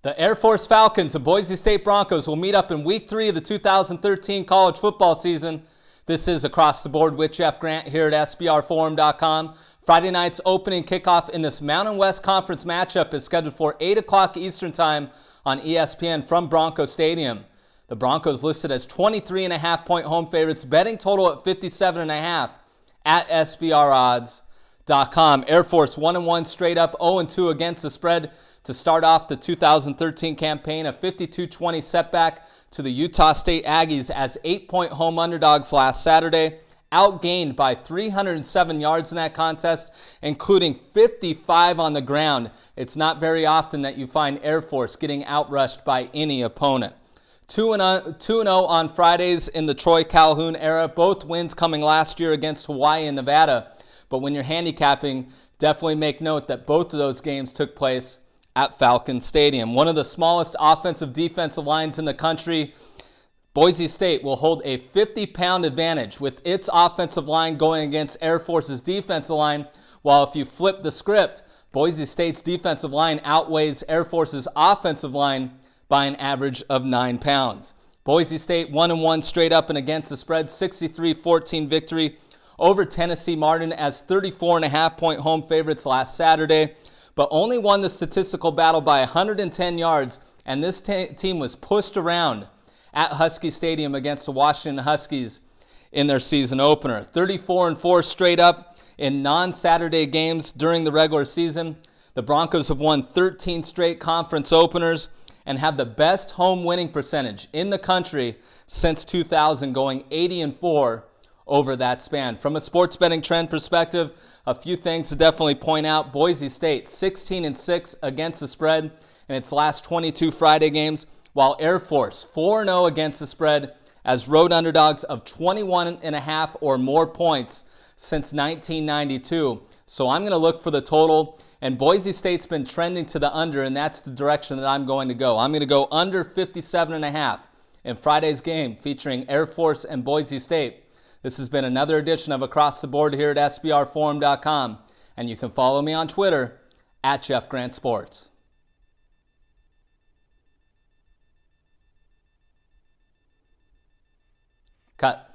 The Air Force Falcons and Boise State Broncos will meet up in Week 3 of the 2013 college football season. This is Across the Board with Jeff Grant here at SBRForum.com. Friday night's opening kickoff in this Mountain West Conference matchup is scheduled for 8 o'clock Eastern Time on ESPN from Bronco Stadium. The Broncos listed as 23.5-point home favorites, betting total at 57.5 at SBRodds.com. Air Force 1-1 straight up, 0-2 against the spread to start off the 2013 campaign, a 52-20 setback to the Utah State Aggies as 8-point home underdogs last Saturday, outgained by 307 yards in that contest, including 55 on the ground. It's not very often that you find Air Force getting outrushed by any opponent. 2-0 on Fridays in the Troy Calhoun era, both wins coming last year against Hawaii and Nevada. But when you're handicapping, definitely make note that both of those games took place at Falcon Stadium. One of the smallest offensive-defensive lines in the country, Boise State will hold a 50-pound advantage with its offensive line going against Air Force's defensive line, while if you flip the script, Boise State's defensive line outweighs Air Force's offensive line by an average of 9 pounds. Boise State 1-1 straight up and against the spread, 63-14 victory over Tennessee Martin as 34.5-point home favorites last Saturday, but only won the statistical battle by 110 yards, and this team was pushed around at Husky Stadium against the Washington Huskies in their season opener. 34-4 straight up in non-Saturday games during the regular season. The Broncos have won 13 straight conference openers and have the best home winning percentage in the country since 2000, going 80-4 over that span. From a sports betting trend perspective, a few things to definitely point out. Boise State 16-6 against the spread in its last 22 Friday games, while Air Force 4-0 against the spread as road underdogs of 21.5 or more points since 1992. So I'm going to look for the total, and Boise State's been trending to the under, and that's the direction that I'm going to go. I'm going to go under 57.5 in Friday's game featuring Air Force and Boise State. This has been another edition of Across the Board here at SBRForum.com, and you can follow me on Twitter at Jeff Grant Sports. Cut.